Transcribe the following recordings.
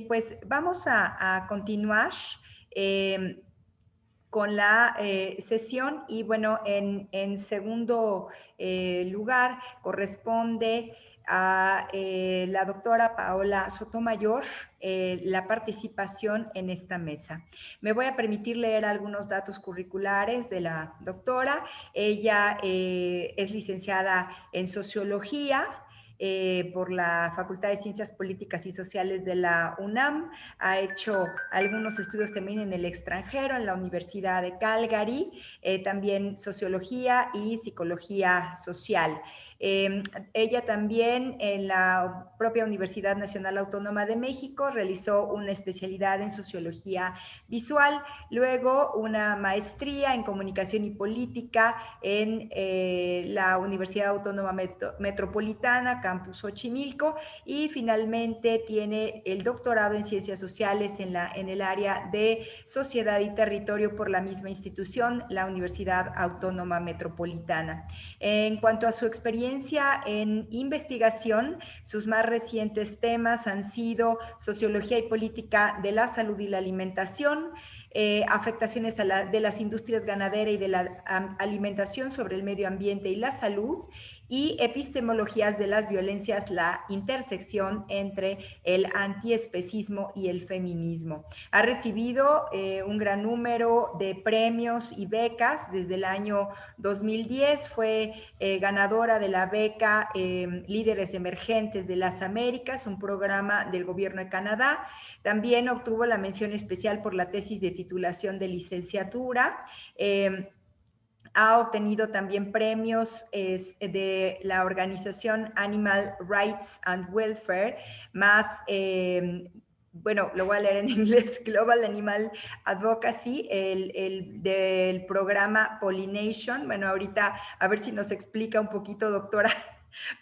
Pues vamos a continuar con la sesión y bueno, en segundo lugar corresponde a la doctora Paola Sotomayor la participación en esta mesa. Me voy a permitir leer algunos datos curriculares de la doctora. Ella es licenciada en Sociología, por la Facultad de Ciencias Políticas y Sociales de la UNAM, ha hecho algunos estudios también en el extranjero, en la Universidad de Calgary, también sociología y psicología social. Ella también en la propia Universidad Nacional Autónoma de México realizó una especialidad en sociología visual, luego una maestría en comunicación y política en la Universidad Autónoma Metropolitana, Campus Xochimilco, y finalmente tiene el doctorado en ciencias sociales en el área de sociedad y territorio por la misma institución, la Universidad Autónoma Metropolitana. En cuanto a su experiencia en investigación, sus más recientes temas han sido sociología y política de la salud y la alimentación, afectaciones de las industrias ganadera y de la alimentación sobre el medio ambiente y la salud, y epistemologías de las violencias, la intersección entre el antiespecismo y el feminismo. Ha recibido un gran número de premios y becas. Desde el año 2010 fue ganadora de la beca Líderes Emergentes de las Américas, un programa del gobierno de Canadá. También obtuvo la mención especial por la tesis de titulación de licenciatura. Ha obtenido también premios de la organización Animal Rights and Welfare, más, bueno, lo voy a leer en inglés, Global Animal Advocacy, del programa Pollination. Bueno, ahorita a ver si nos explica un poquito, doctora,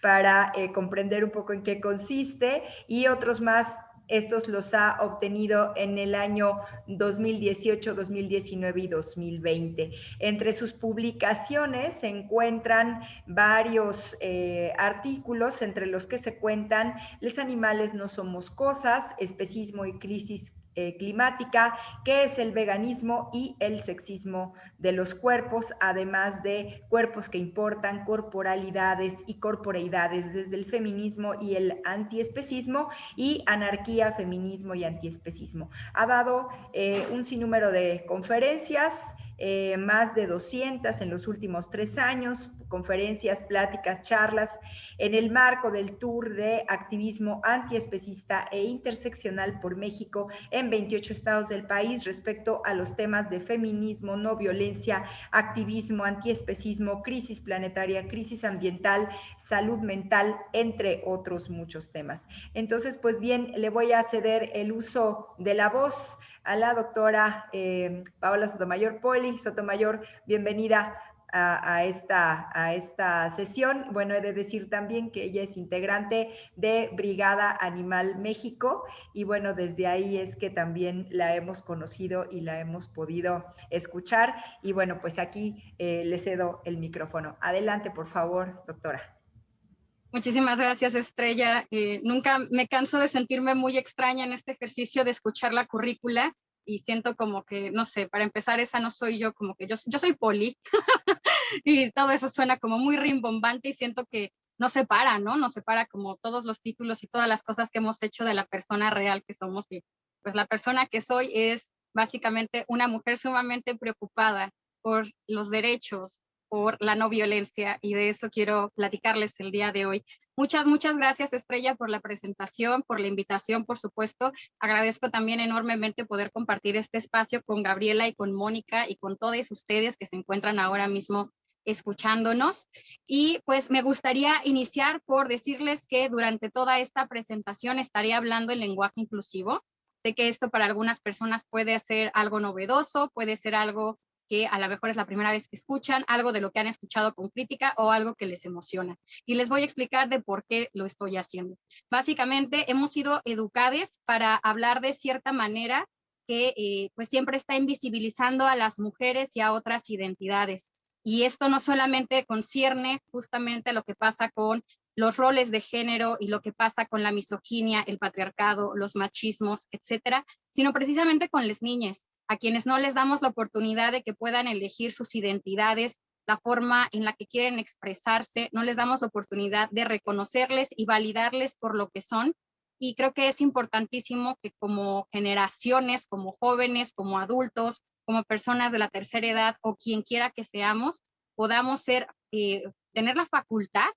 para comprender un poco en qué consiste, y otros más. Estos los ha obtenido en el año 2018, 2019 y 2020. Entre sus publicaciones se encuentran varios artículos, entre los que se cuentan Los animales no somos cosas, Especismo y crisis climática, qué es el veganismo y el sexismo de los cuerpos, además de Cuerpos que importan, corporalidades y corporeidades desde el feminismo y el antiespecismo, y Anarquía, feminismo y antiespecismo. Ha dado un sinnúmero de conferencias, más de 200 en los últimos 3 años, conferencias, pláticas, charlas, en el marco del tour de activismo antiespecista e interseccional por México en 28 estados del país respecto a los temas de feminismo, no violencia, activismo, antiespecismo, crisis planetaria, crisis ambiental, salud mental, entre otros muchos temas. Entonces, pues bien, le voy a ceder el uso de la voz a la doctora Paola Sotomayor. Poli Sotomayor, bienvenida a esta sesión. Bueno, he de decir también que ella es integrante de Brigada Animal México, y bueno, desde ahí es que también la hemos conocido y la hemos podido escuchar. Y bueno, pues aquí le cedo el micrófono. Adelante, por favor, doctora. Muchísimas gracias, Estrella. Nunca me canso de sentirme muy extraña en este ejercicio de escuchar la currícula, y siento como que, no sé, para empezar, esa no soy yo, como que yo soy Poli, y todo eso suena como muy rimbombante, y siento que no separa, ¿no? Nos separa como todos los títulos y todas las cosas que hemos hecho de la persona real que somos. Y pues la persona que soy es básicamente una mujer sumamente preocupada por los derechos, por la no violencia, y de eso quiero platicarles el día de hoy. Muchas gracias, Estrella, por la presentación, por la invitación, por supuesto. Agradezco también enormemente poder compartir este espacio con Gabriela y con Mónica y con todos ustedes que se encuentran ahora mismo escuchándonos. Y pues me gustaría iniciar por decirles que durante toda esta presentación estaré hablando en lenguaje inclusivo. Sé que esto para algunas personas puede ser algo novedoso, puede ser algo que a lo mejor es la primera vez que escuchan, algo de lo que han escuchado con crítica o algo que les emociona. Y les voy a explicar de por qué lo estoy haciendo. Básicamente hemos sido educados para hablar de cierta manera que pues siempre está invisibilizando a las mujeres y a otras identidades. Y esto no solamente concierne justamente a lo que pasa con los roles de género y lo que pasa con la misoginia, el patriarcado, los machismos, etcétera, sino precisamente con las niñas, a quienes no les damos la oportunidad de que puedan elegir sus identidades, la forma en la que quieren expresarse, no les damos la oportunidad de reconocerles y validarles por lo que son. Y creo que es importantísimo que como generaciones, como jóvenes, como adultos, como personas de la tercera edad o quien quiera que seamos, podamos tener la facultad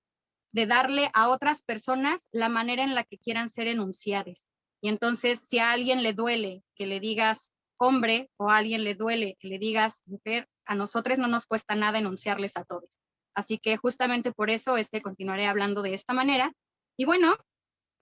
de darle a otras personas la manera en la que quieran ser enunciadas. Y entonces, si a alguien le duele que le digas hombre o a alguien le duele que le digas mujer, a nosotros no nos cuesta nada enunciarles a todos. Así que justamente por eso es que continuaré hablando de esta manera. Y bueno,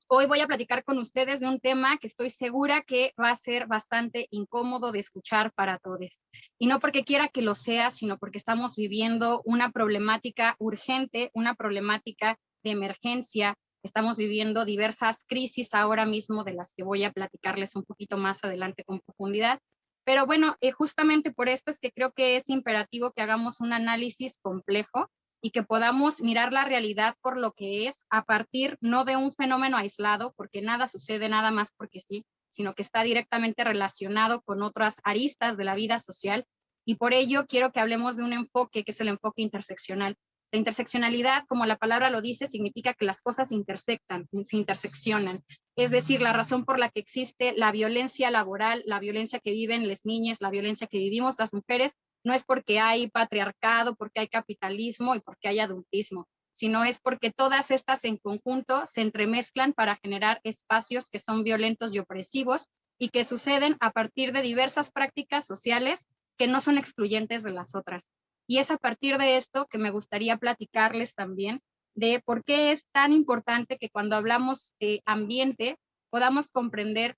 hoy voy a platicar con ustedes de un tema que estoy segura que va a ser bastante incómodo de escuchar para todos. Y no porque quiera que lo sea, sino porque estamos viviendo una problemática urgente, una problemática de emergencia. Estamos viviendo diversas crisis ahora mismo de las que voy a platicarles un poquito más adelante con profundidad. Pero bueno, justamente por esto es que creo que es imperativo que hagamos un análisis complejo y que podamos mirar la realidad por lo que es, a partir no de un fenómeno aislado, porque nada sucede nada más porque sí, sino que está directamente relacionado con otras aristas de la vida social. Y por ello quiero que hablemos de un enfoque que es el enfoque interseccional. La interseccionalidad, como la palabra lo dice, significa que las cosas se interseccionan. Es decir, la razón por la que existe la violencia laboral, la violencia que viven las niñas, la violencia que vivimos las mujeres, no es porque hay patriarcado, porque hay capitalismo y porque hay adultismo, sino es porque todas estas en conjunto se entremezclan para generar espacios que son violentos y opresivos y que suceden a partir de diversas prácticas sociales que no son excluyentes de las otras. Y es a partir de esto que me gustaría platicarles también de por qué es tan importante que cuando hablamos de ambiente podamos comprender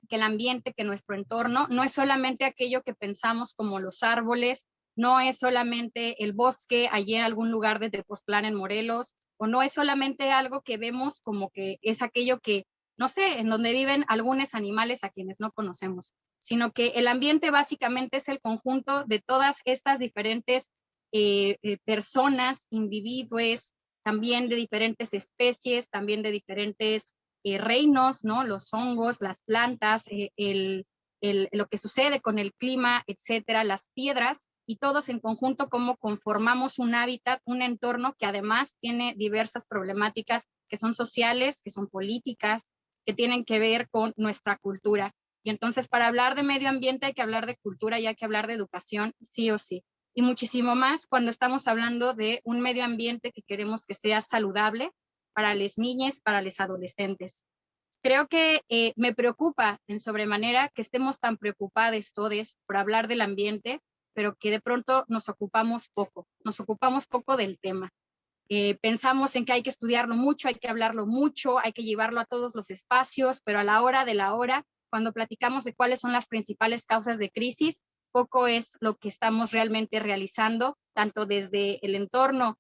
que el ambiente, que nuestro entorno, no es solamente aquello que pensamos como los árboles, no es solamente el bosque allí en algún lugar de Tepoztlán en Morelos, o no es solamente algo que vemos como que es aquello que, no sé, en donde viven algunos animales a quienes no conocemos, sino que el ambiente básicamente es el conjunto de todas estas diferentes personas, individuos, también de diferentes especies, también de diferentes reinos, ¿no? Los hongos, las plantas, lo que sucede con el clima, etcétera, las piedras, y todos en conjunto cómo conformamos un hábitat, un entorno que además tiene diversas problemáticas que son sociales, que son políticas, que tienen que ver con nuestra cultura. Y entonces para hablar de medio ambiente hay que hablar de cultura y hay que hablar de educación, sí o sí. Y muchísimo más cuando estamos hablando de un medio ambiente que queremos que sea saludable para las niñas, para los adolescentes. Creo que me preocupa en sobremanera que estemos tan preocupados todos por hablar del ambiente, pero que de pronto nos ocupamos poco del tema. Pensamos en que hay que estudiarlo mucho, hay que hablarlo mucho, hay que llevarlo a todos los espacios, pero a la hora de la hora, cuando platicamos de cuáles son las principales causas de crisis, poco es lo que estamos realmente realizando, tanto desde el entorno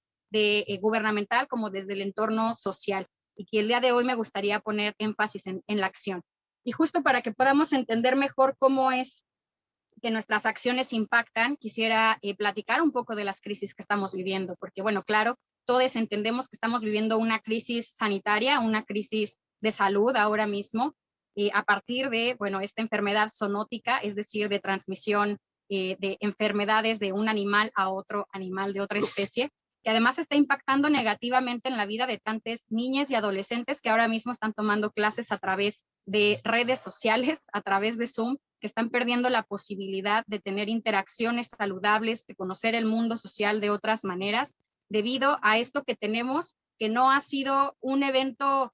gubernamental como desde el entorno social. Y que el día de hoy me gustaría poner énfasis en la acción. Y justo para que podamos entender mejor cómo es que nuestras acciones impactan, quisiera platicar un poco de las crisis que estamos viviendo, porque bueno, claro, todos entendemos que estamos viviendo una crisis sanitaria, una crisis de salud ahora mismo, a partir de, bueno, esta enfermedad zoonótica, es decir, de transmisión de enfermedades de un animal a otro animal de otra especie, que además está impactando negativamente en la vida de tantas niñas y adolescentes que ahora mismo están tomando clases a través de redes sociales, a través de Zoom, que están perdiendo la posibilidad de tener interacciones saludables, de conocer el mundo social de otras maneras, debido a esto que tenemos, que no ha sido un evento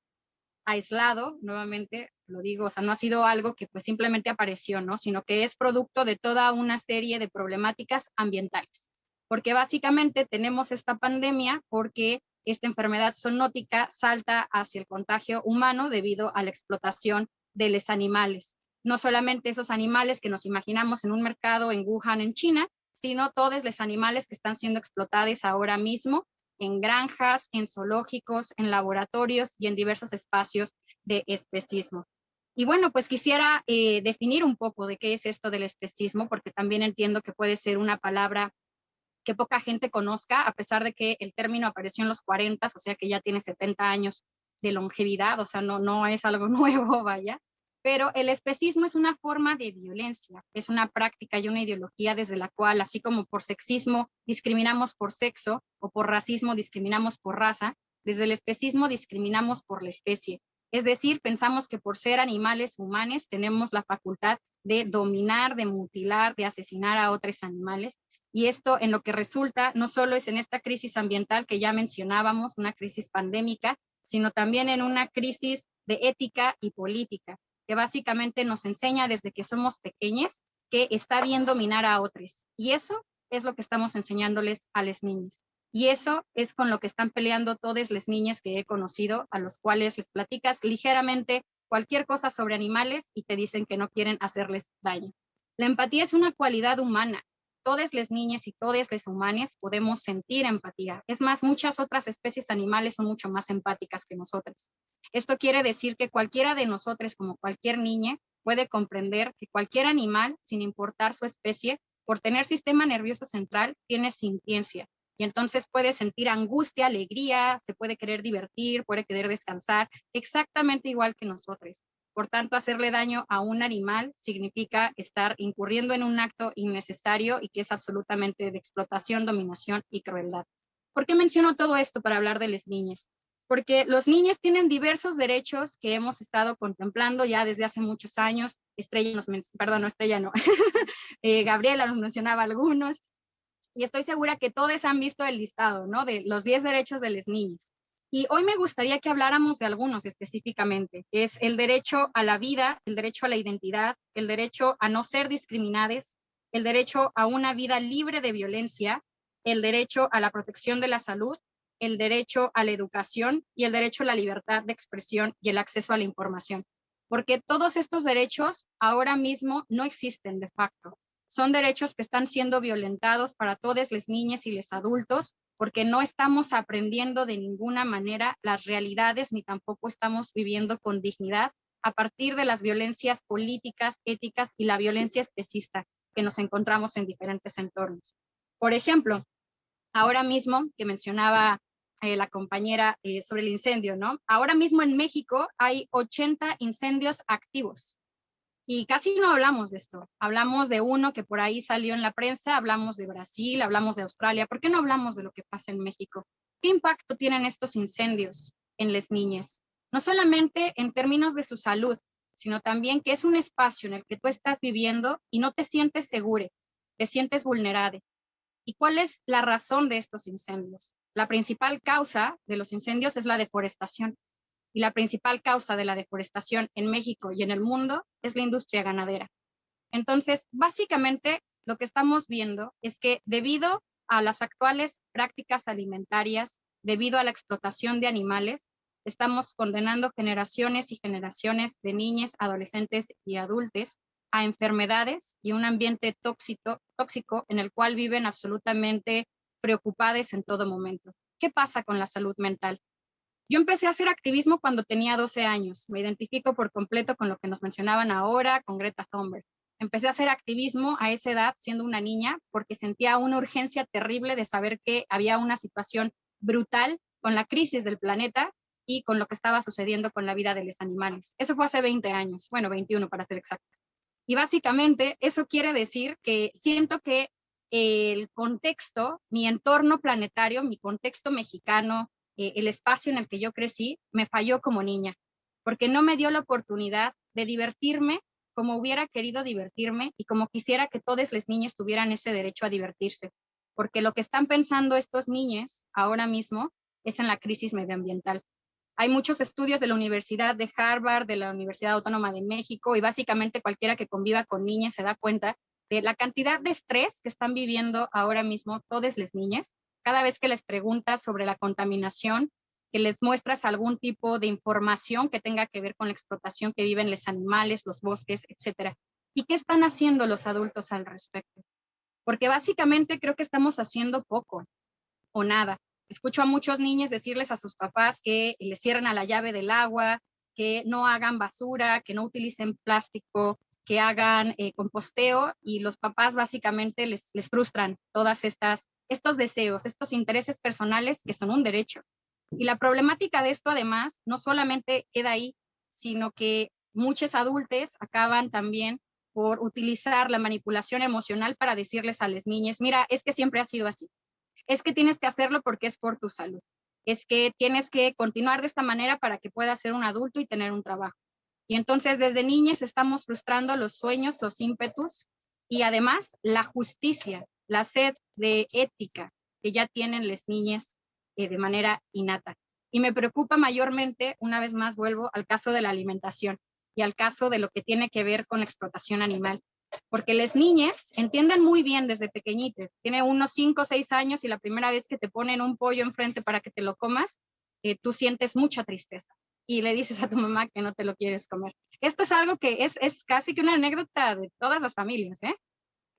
aislado, nuevamente lo digo, o sea, no ha sido algo que pues simplemente apareció, ¿no? Sino que es producto de toda una serie de problemáticas ambientales. Porque básicamente tenemos esta pandemia porque esta enfermedad zoonótica salta hacia el contagio humano debido a la explotación de los animales. No solamente esos animales que nos imaginamos en un mercado en Wuhan, en China, sino todos los animales que están siendo explotados ahora mismo en granjas, en zoológicos, en laboratorios y en diversos espacios de especismo. Y bueno, pues quisiera definir un poco de qué es esto del especismo, porque también entiendo que puede ser una palabra que poca gente conozca, a pesar de que el término apareció en los 40, o sea que ya tiene 70 años de longevidad, o sea, no es algo nuevo, vaya. Pero el especismo es una forma de violencia, es una práctica y una ideología desde la cual, así como por sexismo discriminamos por sexo o por racismo discriminamos por raza, desde el especismo discriminamos por la especie. Es decir, pensamos que por ser animales humanos tenemos la facultad de dominar, de mutilar, de asesinar a otros animales. Y esto en lo que resulta no solo es en esta crisis ambiental que ya mencionábamos, una crisis pandémica, sino también en una crisis de ética y política, que básicamente nos enseña desde que somos pequeños que está bien dominar a otros. Y eso es lo que estamos enseñándoles a los niños. Y eso es con lo que están peleando todas las niñas que he conocido, a los cuales les platicas ligeramente cualquier cosa sobre animales y te dicen que no quieren hacerles daño. La empatía es una cualidad humana. Todas las niñas y todos los humanos podemos sentir empatía. Es más, muchas otras especies animales son mucho más empáticas que nosotros. Esto quiere decir que cualquiera de nosotros, como cualquier niña, puede comprender que cualquier animal, sin importar su especie, por tener sistema nervioso central, tiene sintiencia. Y entonces puede sentir angustia, alegría, se puede querer divertir, puede querer descansar, exactamente igual que nosotros. Por tanto, hacerle daño a un animal significa estar incurriendo en un acto innecesario y que es absolutamente de explotación, dominación y crueldad. ¿Por qué menciono todo esto para hablar de las niñas? Porque los niños tienen diversos derechos que hemos estado contemplando ya desde hace muchos años. Gabriela nos mencionaba algunos, y estoy segura que todos han visto el listado, ¿no? De los 10 derechos de las niñas. Y hoy me gustaría que habláramos de algunos específicamente. Es el derecho a la vida, el derecho a la identidad, el derecho a no ser discriminadas, el derecho a una vida libre de violencia, el derecho a la protección de la salud, el derecho a la educación y el derecho a la libertad de expresión y el acceso a la información. Porque todos estos derechos ahora mismo no existen de facto. Son derechos que están siendo violentados para todas las niñas y los adultos, porque no estamos aprendiendo de ninguna manera las realidades ni tampoco estamos viviendo con dignidad a partir de las violencias políticas, éticas y la violencia especista que nos encontramos en diferentes entornos. Por ejemplo, ahora mismo que mencionaba la compañera sobre el incendio, ¿no? Ahora mismo en México hay 80 incendios activos. Y casi no hablamos de esto. Hablamos de uno que por ahí salió en la prensa, hablamos de Brasil, hablamos de Australia. ¿Por qué no hablamos de lo que pasa en México? ¿Qué impacto tienen estos incendios en las niñas? No solamente en términos de su salud, sino también que es un espacio en el que tú estás viviendo y no te sientes seguro, te sientes vulnerable. ¿Y cuál es la razón de estos incendios? La principal causa de los incendios es la deforestación. Y la principal causa de la deforestación en México y en el mundo es la industria ganadera. Entonces, básicamente, lo que estamos viendo es que debido a las actuales prácticas alimentarias, debido a la explotación de animales, estamos condenando generaciones y generaciones de niñas, adolescentes y adultos a enfermedades y un ambiente tóxico en el cual viven absolutamente preocupados en todo momento. ¿Qué pasa con la salud mental? Yo empecé a hacer activismo cuando tenía 12 años. Me identifico por completo con lo que nos mencionaban ahora, con Greta Thunberg. Empecé a hacer activismo a esa edad, siendo una niña, porque sentía una urgencia terrible de saber que había una situación brutal con la crisis del planeta y con lo que estaba sucediendo con la vida de los animales. Eso fue hace 20 años, bueno, 21 para ser exacto. Y básicamente eso quiere decir que siento que el contexto, mi entorno planetario, mi contexto mexicano, el espacio en el que yo crecí, me falló como niña, porque no me dio la oportunidad de divertirme como hubiera querido divertirme y como quisiera que todas las niñas tuvieran ese derecho a divertirse, porque lo que están pensando estos niños ahora mismo es en la crisis medioambiental. Hay muchos estudios de la Universidad de Harvard, de la Universidad Autónoma de México, y básicamente cualquiera que conviva con niñas se da cuenta de la cantidad de estrés que están viviendo ahora mismo todas las niñas. Cada vez que les preguntas sobre la contaminación, que les muestras algún tipo de información que tenga que ver con la explotación que viven los animales, los bosques, etcétera. ¿Y qué están haciendo los adultos al respecto? Porque básicamente creo que estamos haciendo poco o nada. Escucho a muchos niños decirles a sus papás que les cierren a la llave del agua, que no hagan basura, que no utilicen plástico, que hagan composteo, y los papás básicamente les frustran todas estas estos deseos, estos intereses personales que son un derecho. Y la problemática de esto, además, no solamente queda ahí, sino que muchos adultos acaban también por utilizar la manipulación emocional para decirles a las niñas, mira, es que siempre ha sido así, es que tienes que hacerlo porque es por tu salud, es que tienes que continuar de esta manera para que puedas ser un adulto y tener un trabajo. Y entonces desde niñas estamos frustrando los sueños, los ímpetus y además la justicia, la sed de ética que ya tienen las niñas de manera innata. Y me preocupa mayormente, una vez más vuelvo al caso de la alimentación y al caso de lo que tiene que ver con la explotación animal. Porque las niñas entienden muy bien desde pequeñitas, tiene unos 5 o 6 años y la primera vez que te ponen un pollo enfrente para que te lo comas, tú sientes mucha tristeza y le dices a tu mamá que no te lo quieres comer. Esto es algo que es casi que una anécdota de todas las familias, ¿eh?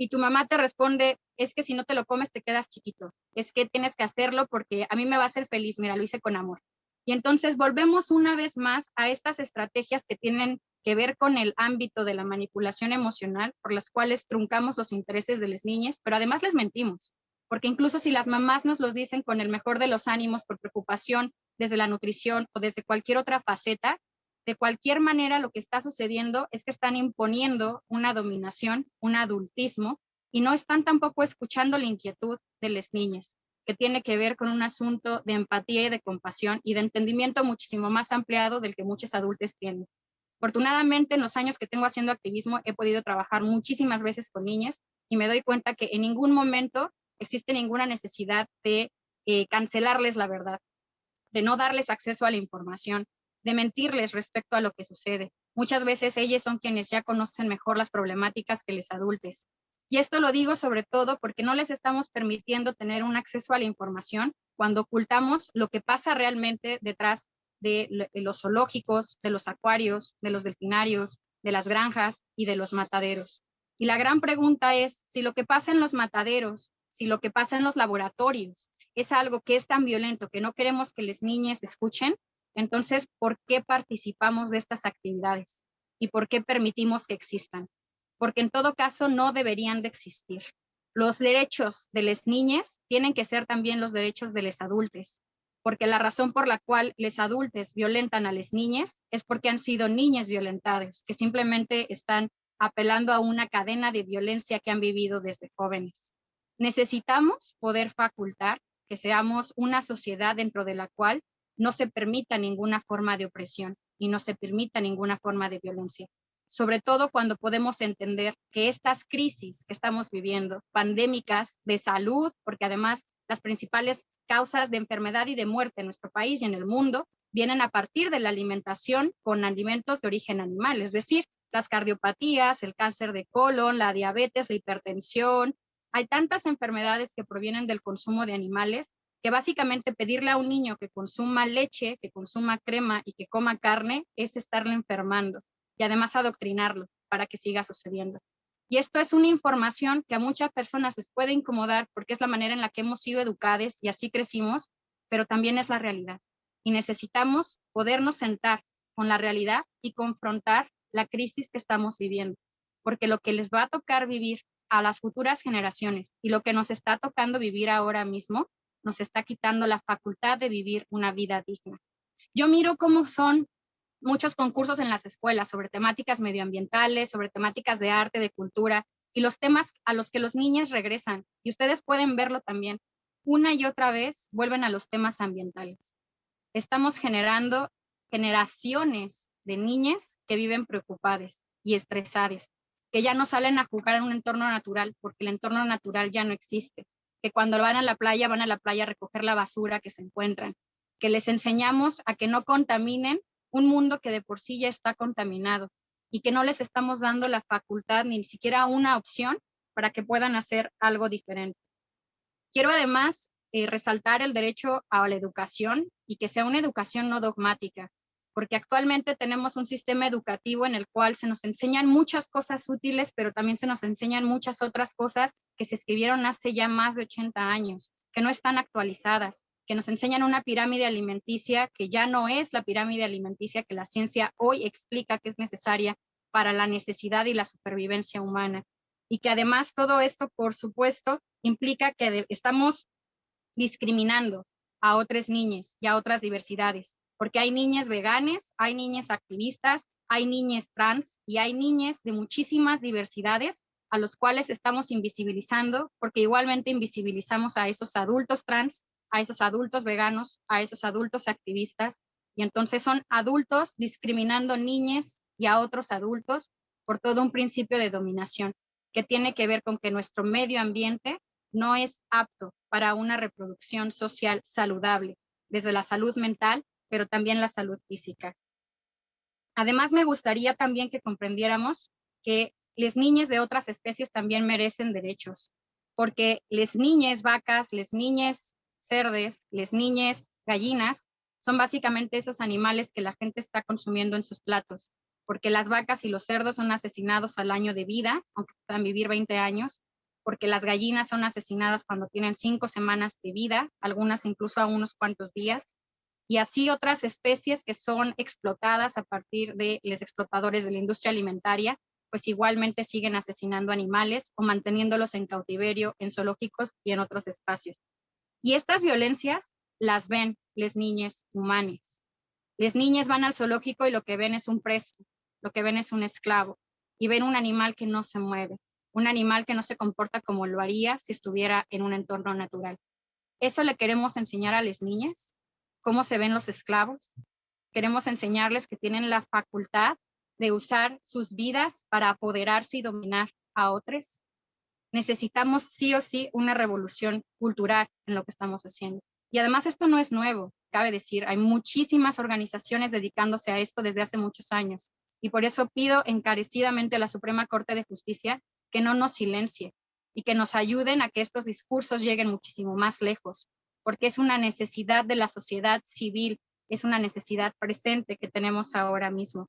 Y tu mamá te responde, es que si no te lo comes te quedas chiquito, es que tienes que hacerlo porque a mí me va a hacer feliz, mira, lo hice con amor. Y entonces volvemos una vez más a estas estrategias que tienen que ver con el ámbito de la manipulación emocional, por las cuales truncamos los intereses de las niñas, pero además les mentimos, porque incluso si las mamás nos los dicen con el mejor de los ánimos por preocupación desde la nutrición o desde cualquier otra faceta, de cualquier manera lo que está sucediendo es que están imponiendo una dominación, un adultismo, y no están tampoco escuchando la inquietud de las niñas, que tiene que ver con un asunto de empatía y de compasión y de entendimiento muchísimo más ampliado del que muchos adultos tienen. Afortunadamente, en los años que tengo haciendo activismo, he podido trabajar muchísimas veces con niñas y me doy cuenta que en ningún momento existe ninguna necesidad de cancelarles la verdad, de no darles acceso a la información, de mentirles respecto a lo que sucede. Muchas veces ellas son quienes ya conocen mejor las problemáticas que los adultos. Y esto lo digo sobre todo porque no les estamos permitiendo tener un acceso a la información cuando ocultamos lo que pasa realmente detrás de los zoológicos, de los acuarios, de los delfinarios, de las granjas y de los mataderos. Y la gran pregunta es si lo que pasa en los mataderos, si lo que pasa en los laboratorios, es algo que es tan violento que no queremos que las niñas escuchen, entonces, ¿por qué participamos de estas actividades? ¿Y por qué permitimos que existan? Porque en todo caso no deberían de existir. Los derechos de las niñas tienen que ser también los derechos de los adultos, porque la razón por la cual los adultos violentan a las niñas es porque han sido niñas violentadas, que simplemente están apelando a una cadena de violencia que han vivido desde jóvenes. Necesitamos poder facultar que seamos una sociedad dentro de la cual no se permita ninguna forma de opresión y no se permita ninguna forma de violencia. Sobre todo cuando podemos entender que estas crisis que estamos viviendo, pandémicas de salud, porque además las principales causas de enfermedad y de muerte en nuestro país y en el mundo vienen a partir de la alimentación con alimentos de origen animal, es decir, las cardiopatías, el cáncer de colon, la diabetes, la hipertensión. Hay tantas enfermedades que provienen del consumo de animales que básicamente pedirle a un niño que consuma leche, que consuma crema y que coma carne es estarle enfermando y además adoctrinarlo para que siga sucediendo. Y esto es una información que a muchas personas les puede incomodar porque es la manera en la que hemos sido educadas y así crecimos, pero también es la realidad. Y necesitamos podernos sentar con la realidad y confrontar la crisis que estamos viviendo, porque lo que les va a tocar vivir a las futuras generaciones y lo que nos está tocando vivir ahora mismo nos está quitando la facultad de vivir una vida digna. Yo miro cómo son muchos concursos en las escuelas sobre temáticas medioambientales, sobre temáticas de arte, de cultura, y los temas a los que los niños regresan, y ustedes pueden verlo también, una y otra vez vuelven a los temas ambientales. Estamos generando generaciones de niñas que viven preocupadas y estresadas, que ya no salen a jugar en un entorno natural porque el entorno natural ya no existe, que cuando van a la playa a recoger la basura que se encuentran, que les enseñamos a que no contaminen un mundo que de por sí ya está contaminado y que no les estamos dando la facultad ni siquiera una opción para que puedan hacer algo diferente. Quiero además resaltar el derecho a la educación y que sea una educación no dogmática, porque actualmente tenemos un sistema educativo en el cual se nos enseñan muchas cosas útiles, pero también se nos enseñan muchas otras cosas que se escribieron hace ya más de 80 años, que no están actualizadas, que nos enseñan una pirámide alimenticia que ya no es la pirámide alimenticia que la ciencia hoy explica que es necesaria para la necesidad y la supervivencia humana. Y que además todo esto, por supuesto, implica que estamos discriminando a otras niñas y a otras diversidades, porque hay niñas veganas, hay niñas activistas, hay niñas trans y hay niñas de muchísimas diversidades a los cuales estamos invisibilizando, porque igualmente invisibilizamos a esos adultos trans, a esos adultos veganos, a esos adultos activistas, y entonces son adultos discriminando niñas y a otros adultos por todo un principio de dominación que tiene que ver con que nuestro medio ambiente no es apto para una reproducción social saludable, desde la salud mental, pero también la salud física. Además, me gustaría también que comprendiéramos que las niñas de otras especies también merecen derechos, porque las niñas vacas, las niñas cerdes, las niñas gallinas, son básicamente esos animales que la gente está consumiendo en sus platos, porque las vacas y los cerdos son asesinados al año de vida, aunque puedan vivir 20 años, porque las gallinas son asesinadas cuando tienen 5 semanas de vida, algunas incluso a unos cuantos días, y así otras especies que son explotadas a partir de los explotadores de la industria alimentaria, pues igualmente siguen asesinando animales o manteniéndolos en cautiverio en zoológicos y en otros espacios. Y estas violencias las ven las niñas humanas. Las niñas van al zoológico y lo que ven es un preso, lo que ven es un esclavo, y ven un animal que no se mueve, un animal que no se comporta como lo haría si estuviera en un entorno natural. ¿Eso le queremos enseñar a las niñas? ¿Cómo se ven los esclavos? Queremos enseñarles que tienen la facultad de usar sus vidas para apoderarse y dominar a otros. Necesitamos sí o sí una revolución cultural en lo que estamos haciendo. Y además esto no es nuevo, cabe decir, hay muchísimas organizaciones dedicándose a esto desde hace muchos años. Y por eso pido encarecidamente a la Suprema Corte de Justicia que no nos silencie y que nos ayuden a que estos discursos lleguen muchísimo más lejos, porque es una necesidad de la sociedad civil, es una necesidad presente que tenemos ahora mismo.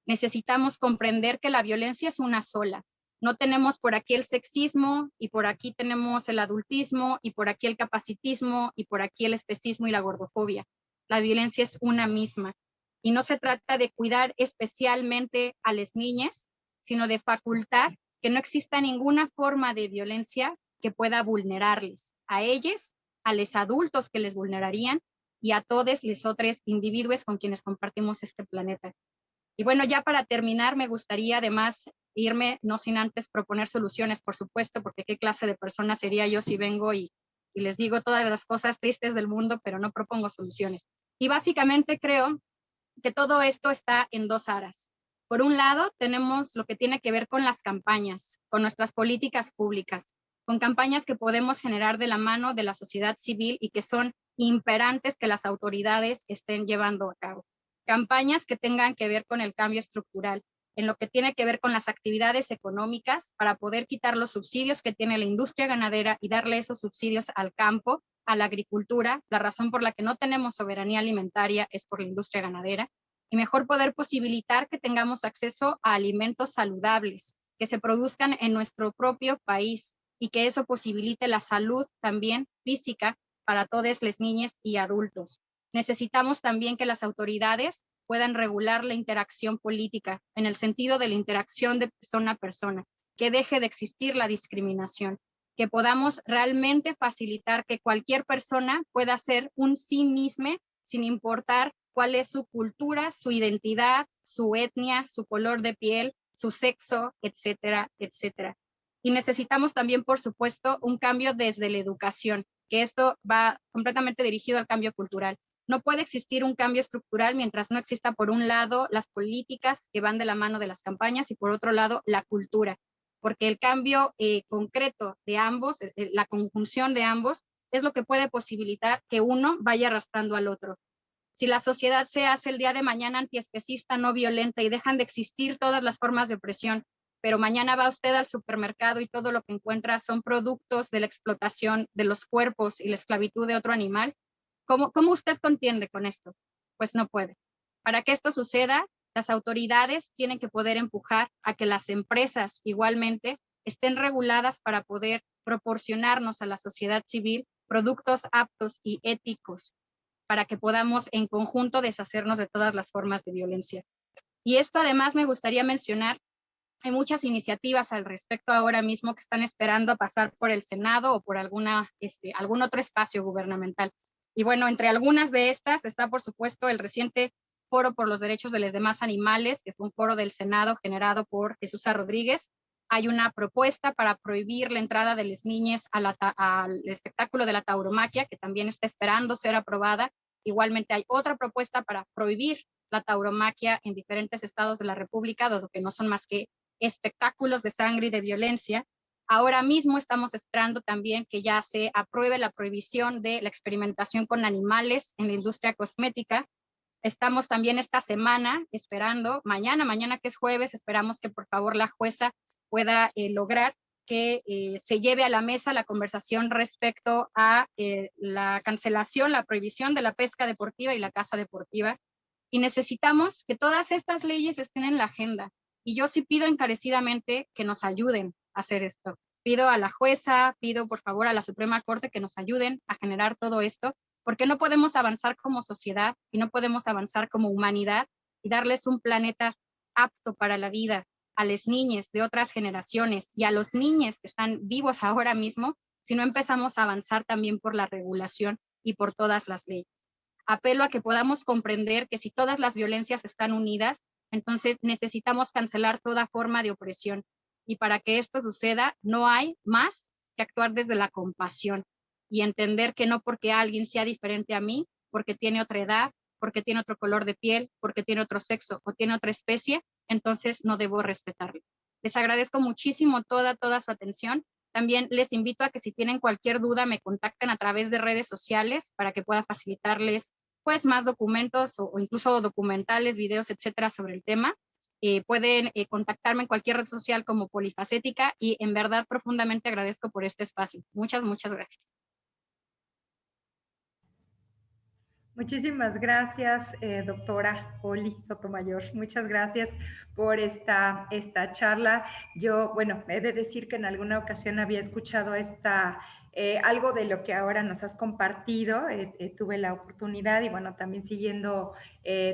Necesitamos comprender que la violencia es una sola. No tenemos por aquí el sexismo y por aquí tenemos el adultismo y por aquí el capacitismo y por aquí el especismo y la gordofobia. La violencia es una misma y no se trata de cuidar especialmente a las niñas, sino de facultar que no exista ninguna forma de violencia que pueda vulnerarles a ellas, a los adultos que les vulnerarían y a todos los otros individuos con quienes compartimos este planeta. Y bueno, ya para terminar, me gustaría además irme, no sin antes proponer soluciones, por supuesto, porque qué clase de persona sería yo si vengo y les digo todas las cosas tristes del mundo, pero no propongo soluciones. Y básicamente creo que todo esto está en dos aras. Por un lado, tenemos lo que tiene que ver con las campañas, con nuestras políticas públicas, con campañas que podemos generar de la mano de la sociedad civil y que son imperantes que las autoridades estén llevando a cabo. Campañas que tengan que ver con el cambio estructural, en lo que tiene que ver con las actividades económicas para poder quitar los subsidios que tiene la industria ganadera y darle esos subsidios al campo, a la agricultura. La razón por la que no tenemos soberanía alimentaria es por la industria ganadera, y mejor poder posibilitar que tengamos acceso a alimentos saludables que se produzcan en nuestro propio país y que eso posibilite la salud también física para todas las niñas y adultos. Necesitamos también que las autoridades puedan regular la interacción política en el sentido de la interacción de persona a persona, que deje de existir la discriminación, que podamos realmente facilitar que cualquier persona pueda ser un sí misma sin importar cuál es su cultura, su identidad, su etnia, su color de piel, su sexo, etcétera, etcétera. Y necesitamos también, por supuesto, un cambio desde la educación, que esto va completamente dirigido al cambio cultural. No puede existir un cambio estructural mientras no exista, por un lado, las políticas que van de la mano de las campañas y, por otro lado, la cultura, porque el cambio concreto de ambos, la conjunción de ambos, es lo que puede posibilitar que uno vaya arrastrando al otro. Si la sociedad se hace el día de mañana antiespecista, no violenta y dejan de existir todas las formas de opresión, pero mañana va usted al supermercado y todo lo que encuentra son productos de la explotación de los cuerpos y la esclavitud de otro animal, ¿cómo usted contiende con esto? Pues no puede. Para que esto suceda, las autoridades tienen que poder empujar a que las empresas igualmente estén reguladas para poder proporcionarnos a la sociedad civil productos aptos y éticos para que podamos en conjunto deshacernos de todas las formas de violencia. Y esto además me gustaría mencionar Hay muchas iniciativas al respecto ahora mismo que están esperando a pasar por el Senado o por algún otro espacio gubernamental. Y bueno, entre algunas de estas está, por supuesto, el reciente Foro por los Derechos de los Demás Animales, que fue un foro del Senado generado por Jesús Rodríguez. Hay una propuesta para prohibir la entrada de las niñas al espectáculo de la tauromaquia, que también está esperando ser aprobada. Igualmente hay otra propuesta para prohibir la tauromaquia en diferentes estados de la República, dado que no son más que espectáculos de sangre y de violencia. Ahora mismo estamos esperando también que ya se apruebe la prohibición de la experimentación con animales en la industria cosmética. Estamos también esta semana esperando, mañana que es jueves, esperamos que por favor la jueza pueda lograr que se lleve a la mesa la conversación respecto a la cancelación, la prohibición de la pesca deportiva y la caza deportiva. Y necesitamos que todas estas leyes estén en la agenda. Y yo sí pido encarecidamente que nos ayuden a hacer esto. Pido a la jueza, pido por favor a la Suprema Corte que nos ayuden a generar todo esto, porque no podemos avanzar como sociedad y no podemos avanzar como humanidad y darles un planeta apto para la vida a las niñas de otras generaciones y a los niños que están vivos ahora mismo si no empezamos a avanzar también por la regulación y por todas las leyes. Apelo a que podamos comprender que si todas las violencias están unidas, entonces necesitamos cancelar toda forma de opresión. Y para que esto suceda, no hay más que actuar desde la compasión y entender que no porque alguien sea diferente a mí, porque tiene otra edad, porque tiene otro color de piel, porque tiene otro sexo o tiene otra especie, entonces no debo respetarlo. Les agradezco muchísimo toda su atención. También les invito a que si tienen cualquier duda me contacten a través de redes sociales para que pueda facilitarles pues más documentos o incluso documentales, videos, etcétera, sobre el tema. Pueden contactarme en cualquier red social como Polifacética y en verdad profundamente agradezco por este espacio. Muchas gracias. Muchísimas gracias, doctora Poli Sotomayor. Muchas gracias por esta charla. Yo, bueno, he de decir que en alguna ocasión había escuchado algo de lo que ahora nos has compartido. Tuve la oportunidad y, bueno, también siguiendo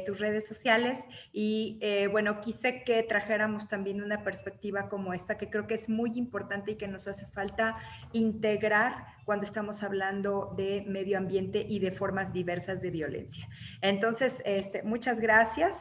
tus redes sociales. Y, bueno, quise que trajéramos también una perspectiva como esta, que creo que es muy importante y que nos hace falta integrar cuando estamos hablando de medio ambiente y de formas diversas de violencia. Entonces, muchas gracias